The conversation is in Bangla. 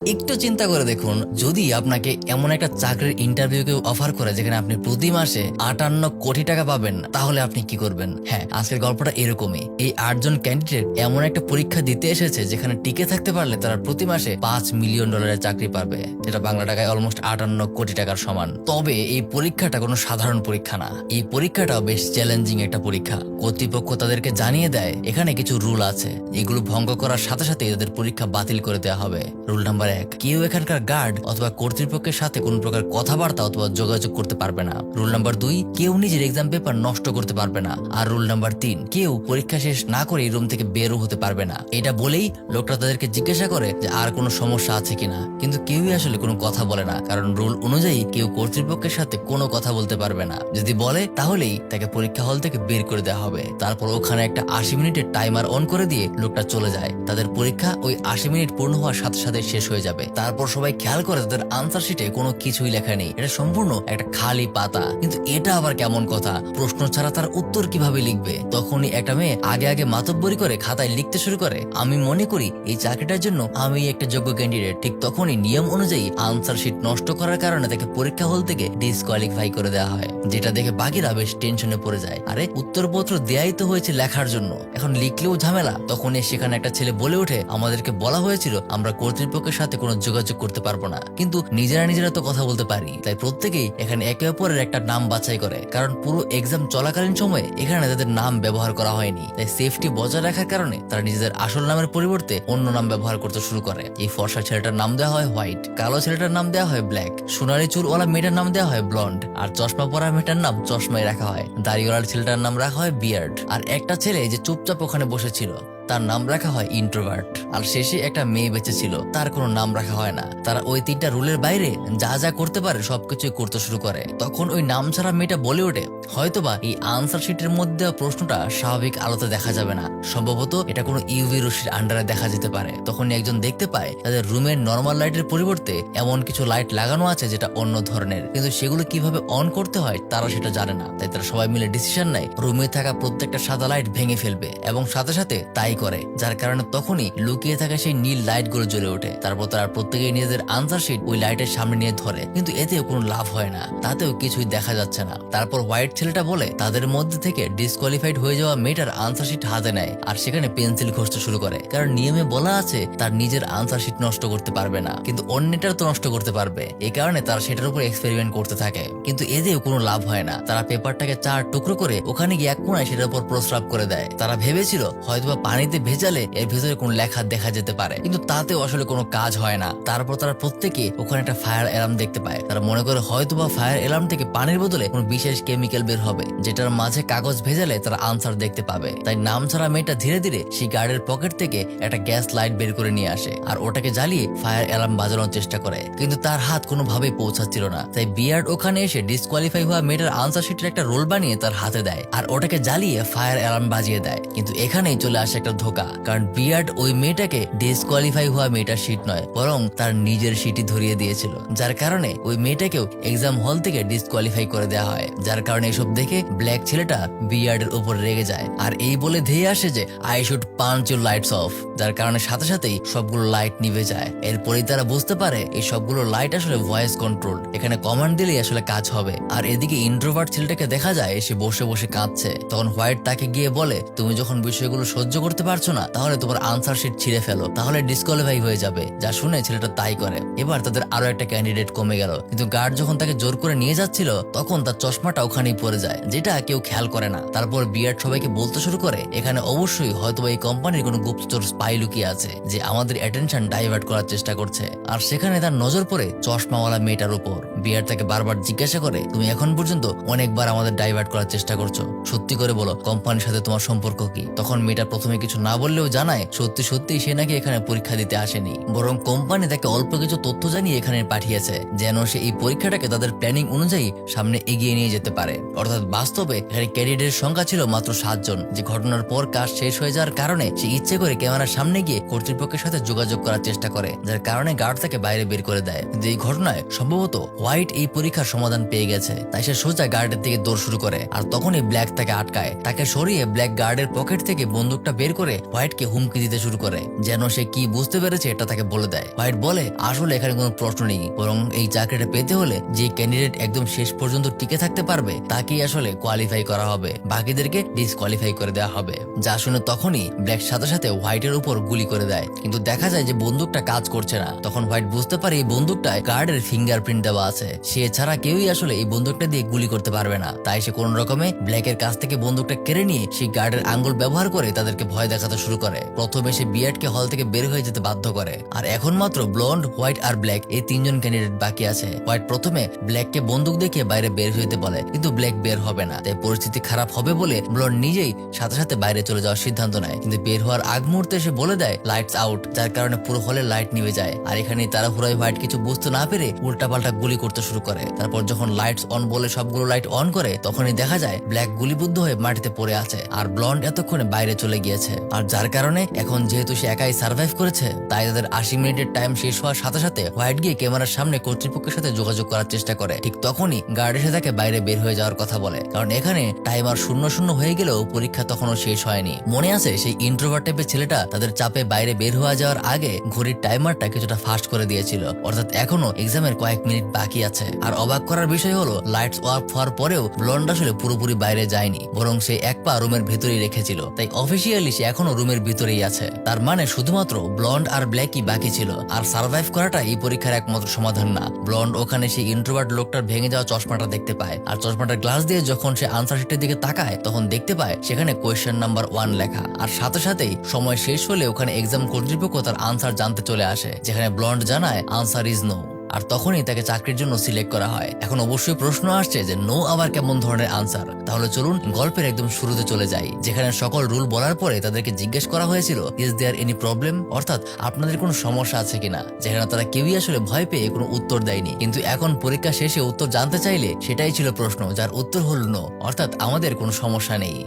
একটু চিন্তা করে দেখুন, যদি আপনাকে এমন একটা চাকরির ইন্টারভিউ কেউ অফার করে যেখানে আপনি প্রতি মাসে 58 কোটি টাকা পাবেন, তাহলে আপনি কি করবেন? হ্যাঁ, আজকের গল্পটা এরকমই। এই 8জন ক্যান্ডিডেট এমন একটা পরীক্ষা দিতে এসেছে যেখানে টিকে থাকতে পারলে তারা প্রতি মাসে $5 মিলিয়ন চাকরি পাবে, যেটা বাংলা টাকায় অলমোস্ট 58 কোটি টাকার সমান। তবে এই পরীক্ষাটা কোনো সাধারণ পরীক্ষা না, এই পরীক্ষাটাও বেশ চ্যালেঞ্জিং একটা পরীক্ষা। কর্তৃপক্ষ তাদেরকে জানিয়ে দেয় এখানে কিছু রুল আছে, এগুলো ভঙ্গ করার সাথে সাথে তাদের পরীক্ষা বাতিল করে দেওয়া হবে। রুল নাম্বার 1, কেউ এখানকার গার্ড অথবা কর্তৃপক্ষের সাথে কোন প্রকার কথাবার্তা অথবা যোগাযোগ করতে পারবে না। রুল নাম্বার 2, কেউ নিজের এক্সাম পেপার নষ্ট করতে পারবে না। আর রুল নাম্বার 3, কেউ পরীক্ষা শেষ না করে এই রুম থেকে বেরও হতে পারবে না। এটা বলেই লোকটা তাদেরকে জিজ্ঞাসা করে যে আর কোনো সমস্যা আছে কিনা, কিন্তু কেউই আসলে কোনো কথা বলে না, কারণ রুল অনুযায়ী কেউ কর্তৃপক্ষের সাথে কোনো কথা বলতে পারবে না। যদি বলে তাহলেই তাকে পরীক্ষা হল থেকে বের করে দেওয়া হবে। তারপর ওখানে একটা 80 মিনিটের টাইমার অন করে দিয়ে লোকটা চলে যায়। তাদের পরীক্ষা ওই 80 মিনিট পূর্ণ হওয়ার সাথে সাথে শেষ হয়ে যাবে। তারপর সবাই খেয়াল করে তাদের আনসার শিটে কোনো কিছুই লেখা নেই, এটা সম্পূর্ণ একটা খালি পাতা। কিন্তু এটা আবার কেমন কথা, প্রশ্ন ছাড়া তার উত্তর কিভাবে লিখবে? তখনই একটা মেয়ে আগে আগে মাতব্বরি করে খাতায় লিখতে শুরু করে, আমি মনে করি এই চাকরিটার জন্য আমি একটা যোগ্য ক্যান্ডিডেট। ঠিক তখনই নিয়ম অনুযায়ী আনসার শিট নষ্ট করার কারণে তাকে পরীক্ষা হল থেকে ডিসকোয়ালিফাই করে দেওয়া হয়, যেটা দেখে বাকিরা বেশ টেনশনে পড়ে যায়। আরে উত্তরপত্র দেয়াই তো হয়েছে লেখার জন্য, এখন লিখলেও ঝামেলা। তখনই সেখানে একটা ছেলে বলে ওঠে, আমাদেরকে বলা হয়েছিল আমরা কর্তৃপক্ষের সাথে কোনো যোগাযোগ করতে পারবো না, কিন্তু নিজেরা তো কথা বলতে পারি। তাই প্রত্যেকেই এখানে একে অপরের একটা নাম বাছাই করে, কারণ পুরো এক্সাম চলাকালীন সময়ে এখানে তাদের নাম ব্যবহার করা হয়নি। তাই সেফটি বজায় রাখার কারণে তারা নিজেদের আসল নামের পরিবর্তে অন্য নাম ব্যবহার করতে শুরু করে। এই ফর্সা ছেলেটার নাম দেওয়া হয় হোয়াইট, কালো ছেলেটার নাম দেওয়া হয় ব্ল্যাক, সোনালী চুলওয়ালা মেয়েটার নাম দেওয়া হয় ব্লন্ড, আর চশমা পরা মেয়েটার নাম চশমাই রাখা হয়। দাড়িওয়ালার ছেলেটার নাম রাখা হয় বিয়ার্ড, আর একটা ছেলে যে চুপচাপ ওখানে বসেছিল তার নাম রাখা হয় ইন্ট্রোভার্ট। আর শেষে একটা মেয়ে বেঁচে ছিল, তার কোনো নাম রাখা হয় না। তারা ওই 3টা রুলের বাইরে যা যা করতে পারে সবকিছুই করতে শুরু করে। তখন ওই নাম ছাড়া মেয়েটা বলে ওঠে, হয়তোবা এই আনসার শিটের মধ্যে প্রশ্নটা স্বাভাবিক আলোতে দেখা যাবে না, সম্ভবত এটা কোনো ইউভি রশ্মির আন্ডারে দেখা যেতে পারে। তখন একজন দেখতে পায় তাদের রুমের নর্মাল লাইটের পরিবর্তে এমন কিছু লাইট লাগানো আছে যেটা অন্য ধরনের, কিন্তু সেগুলো কিভাবে অন করতে হয় তারা সেটা জানে না। তাই তারা সবাই মিলে ডিসিশন নেয় রুমে থাকা প্রত্যেকটা সাদা লাইট ভেঙে ফেলবে, এবং সাথে সাথে তাই করে, যার কারণে তখনই লুকিয়ে থাকা সেই নীল লাইট গুলো জ্বলে ওঠে। তারপর তারা প্রত্যেকেই নিজেদের আনসার শিট ওই লাইটের সামনে নিয়ে ধরে, কিন্তু এতেও কোনো লাভ হয় না, তাতেও কিছুই দেখা যাচ্ছে না। তারপর হোয়াইট ছেলেটা বলে তাদের মধ্যে থেকে ডিসকোয়ালিফাইড হয়ে যাওয়া মেয়েটার আনসার শিট হাতে নেয়, আর সেখানে পেন্সিল ঘষতে শুরু করে, কারণ নিয়মে বলা আছে তার নিজের আনসার শিট নষ্ট করতে পারবে না, কিন্তু অন্যটার তো নষ্ট করতে পারবে। এই কারণে তারা সেটার উপর এক্সপেরিমেন্ট করতে থাকে, কিন্তু এতেও কোনো লাভ হয় না। তারা পেপারটাকে 4 টুকরো করে ওখানে গিয়ে এক কোনায় সেটার উপর প্রস্রাব করে দেয়। তারা ভেবেছিল হয়তোবা পানিতে ভেজালে এর ভেতরে কোন লেখা দেখা যেতে পারে, কিন্তু তাতেও আসলে কোনো কাজ হয় না। তারপর তারা প্রত্যেকে ওখানে একটা ফায়ার অ্যালার্ম দেখতে পায়। তারা মনে করে হয়তোবা ফায়ার অ্যালার্ম থেকে পানির বদলে কোনো বিশেষ কেমিক্যাল বের হবে, যেটার মাঝে কাগজ ভেজালে তারা আনসার দেখতে পাবে। তাই নাম ছাড়া মেয়েটা ধীরে ধীরে সেই গার্ডের পকেট থেকে একটা গ্যাস লাইট বের করে নিয়ে আসে, আর ওটাকে জ্বালিয়ে ফায়ার অ্যালার্ম বাজানোর চেষ্টা করে, কিন্তু তার হাত কোনোভাবেই পৌঁছাচ্ছিল না। তাই বিয়ার্ড ওখানে এসে ডিসকোয়ালিফাই হওয়া মেয়েটার আনসার শিটের একটা রোল বানিয়ে তার হাতে দেয়, আর ওটাকে জ্বালিয়ে ফায়ার অ্যালার্ম বাজিয়ে দেয়। কিন্তু এখানেই চলে আসে একটা ধোকা, কারণ বিয়ার্ড ওই মেয়েটাকে ডিসকোয়ালিফাই হওয়া মেয়েটার শিট নয়, বরং তার নিজের শিটই ধরিয়ে দিয়েছিল, যার কারণে ওই মেয়েটাকেও এক্সাম হল থেকে ডিসকোয়ালিফাই করে দেওয়া হয়। যার কারণে এসব দেখে ব্ল্যাক ছেলেটা বিয়ার্ডের উপর রেগে যায়, আর এই বলে ধেয়ে আসে যে I should punch your lights off, যার কারণে সাথে সাথেই সবগুলো লাইট নিভে যায়। এরপরেই তারা বুঝতে পারে এই সবগুলো লাইট আসলে ভয়েস কন্ট্রোল, এখানে কমান্ড দিলেই আসলে কাজ হবে। আর এদিকে ইন্ট্রোভার্ট ছেলেটাকে দেখা যায় সে বসে বসে কাঁদছে। তখন হোয়াইট তাকে গিয়ে বলে, তুমি যখন বিষয়গুলো সহ্য করতে পারছো না তাহলে তোমার আনসার শিট ছিঁড়ে ফেলো, তাহলে ডিসকোয়ালিফাই হয়ে যাবে। যা শুনে ছেলেটা তাই করে। এবার তাদের আরো একটা ক্যান্ডিডেট কমে গেল, কিন্তু গার্ড যখন তাকে জোর করে নিয়ে যাচ্ছিল তখন তার চশমাটা ওখানেই পড়ে যায়, যেটা কেউ খেয়াল করে না। তারপর বিয়ার্ড সবাইকে বলতে শুরু করে, এখানে অবশ্যই হয়তো এই কোম্পানির কোনো গুপ্তচর স্পাই লুকিয়ে আছে যে আমাদের অ্যাটেনশন ডাইভার্ট করার চেষ্টা করছে। আর সেখানে তার নজর পড়ে চশমাওয়ালা মেয়েটার উপর। বিয়ার্ড তাকে বারবার জিজ্ঞাসা করে, তুমি এখন পর্যন্ত অনেকবার আমাদের ডাইভার্ট করার চেষ্টা করছো, সত্যি করে বলো কোম্পানির সাথে তোমার সম্পর্ক কি? তখন মেয়েটা প্রথমে কিছু না বললেও জানায় সত্যি সত্যি সে নাকি এখানে পরীক্ষা দিতে আসেনি, বরং কোম্পানি তাকে অল্প কিছু তথ্য জানিয়ে এখানে পাঠিয়েছে যেন সে এই পরীক্ষাটাকে তাদের প্ল্যানিং অনুযায়ী সামনে এগিয়ে নিয়ে যেতে পারে। অর্থাৎ বাস্তবে এখানে ক্যান্ডিডেটের সংখ্যা ছিল মাত্র 7 জন। যে ঘটনার পর কাজ শেষ হয়ে যাওয়ার কারণে সে ইচ্ছে করে ক্যামেরার সামনে গিয়ে কর্তৃপক্ষের সাথে যোগাযোগ করার চেষ্টা করে, যার কারণে গার্ড তাকে বাইরে বের করে দেয়। কিন্তু এই ঘটনায় সম্ভবত হোয়াইট এই পরীক্ষার সমাধান পেয়ে গেছে, তাই সে সোজা গার্ডের দিকে দৌড় শুরু করে। আর তখনই ব্ল্যাক তাকে আটকায়। তাকে সরিয়ে ব্ল্যাক গার্ডের পকেট থেকে বন্দুকটা বের করে হোয়াইটকে হুমকি দিতে শুরু করে, যেন সে কি বুঝতে পেরেছে এটা তাকে বলে দেয়। হোয়াইট বলে আসলে এখানে কোনো প্রশ্ন নেই, বরং এই চাকরিটা পেতে হলে যে ক্যান্ডিডেট একদম শেষ পর্যন্ত টিকে থাকতে পারবে তাকেই আসলে কোয়ালিফাই করা হবে, বাকিদেরকে ডিসকোয়ালিফাই করে দেওয়া হবে। যা শুনে তখনই ব্ল্যাক সাথে সাথে হোয়াইটের উপর গুলি করে দেয়, কিন্তু দেখা যায় যে বন্দুকটা কাজ করছে না। তখন হোয়াইট বুঝতে পারে এই বন্দুকটায় গার্ডের ফিঙ্গারপ্রিন্ট দেওয়া আছে, সে ছাড়া কেউই আসলে এই বন্দুকটা দিয়ে গুলি করতে পারবে না। তাই সে কোন রকমে ব্ল্যাকের কাছ থেকে বন্দুকটা কেড়ে নিয়ে সেই গার্ডের আঙ্গুল ব্যবহার করে তাদেরকে ভয় দেখাতে শুরু করে। প্রথমে সে বিয়ার্ডকে হল থেকে বের হয়ে যেতে বাধ্য করে। আর এখন মাত্র ব্লন্ড, হোয়াইট আর ব্ল্যাক এই 3 জন ক্যান্ডিডেট বাকি আছে। হোয়াইট প্রথমে ব্ল্যাককে বন্দুক দেখিয়ে বাইরে বের হইতে বলে, কিন্তু ব্ল্যাক বের হবে না। তাই পরিস্থিতি খারাপ হবে বলে ব্লন্ড নিজেই সাথে সাথে বাইরে চলে যাওয়ার সিদ্ধান্ত নেয়, কিন্তু বের হওয়ার আগ মুহূর্তে সে বলে দেয় লাইটস আউট, যার কারণে পুরো হলে লাইট নিভে যায়। আর এখানে তাড়াহুড়োয় হোয়াইট কিছু বুঝতে না পেরে উল্টাপাল্টা গুলি করতে শুরু করে। তারপর যখন লাইটস অন বলে সবগুলো লাইট অন করে, তখনই দেখা যায় ব্ল্যাক গুলিবদ্ধ হয়ে মাটিতে পড়ে আছে, আর ব্লন্ড এতক্ষণে বাইরে চলে গিয়েছে। আর যার কারণে এখন যেহেতু সে একাই সার্ভাইভ করেছে, তাই তাদের 80 মিনিটের টাইম শেষ হওয়ার সাথে সাথে হোয়াইট গিয়ে ক্যামেরার সামনে কর্তৃপক্ষের সাথে যোগাযোগ করার চেষ্টা করে। ঠিক তখনই গার্ড এসে তাকে বাইরে বের হয়ে যাওয়ার কথা বলে, কারণ এখানে টাইমার 0-0 হয়ে গেলেও পরীক্ষা তখনও শেষ হয়নি। মনে আছে সেই ইন্ট্রোভার্ট টাইপের ছেলেটা তাদের চাপে বাইরে বের হয়ে যাওয়ার আগে ঘড়ির টাইমারটা কিছুটা ফাস্ট করে দিয়েছিল, অর্থাৎ এখনো এক্সামের কয়েক মিনিট বাকি আছে। আর অবাক করার বিষয় হলো লাইটস অফ হওয়ার পরেও ব্লন্ড আসলে পুরোপুরি বাইরে যায়নি, বরং সে এক পা রুমের ভেতরেই রেখেছিল। তাই অফিসিয়ালি সে এখনো রুমের ভিতরেই আছে। তার মানে শুধুমাত্র ব্লন্ড আর ব্ল্যাকই বাকি ছিল। আর সার্ভাইভ করাটা এই পরীক্ষার একমাত্র সমাধান না। ব্লন্ড ওখানে সেই ইন্ট্রোভার্ট লোকটার ভেঙে যাওয়া চশমাটা দেখতে পায়, আর চশমাটার গ্লাস দিয়ে যখন সে আনসার শিটের দিকে তাকায়, তখন দেখতে পায় সেখানে কোয়েশ্চেন নাম্বার 1 লেখা। আর সাথে সাথেই সময় শেষ হলে ওখানে এক্সাম কর্তৃপক্ষ তার আনসার জানতে চলে আসে, যেখানে ব্লন্ড জানায় আনসার ইজ নো। আর তখনই তাকে চাকরির জন্য সিলেক্ট করা হয়। এখন অবশ্যই প্রশ্ন আসছে যে নো আবার কেমন ধরনের আনসার। তাহলে চলুন গল্পের একদম শুরুতে চলে যাই, যেখানে সকল রুল বলার পরে তাদেরকে জিজ্ঞেস করা হয়েছিল ইজ দেয়ার এনি প্রবলেম, অর্থাৎ আপনাদের কোনো সমস্যা আছে কিনা। যেখানে তারা কেউই আসলে ভয় পেয়ে কোনো উত্তর দেয়নি, কিন্তু এখন পরীক্ষা শেষে উত্তর জানতে চাইলে সেটাই ছিল প্রশ্ন, যার উত্তর হল নো, অর্থাৎ আমাদের কোনো সমস্যা নেই।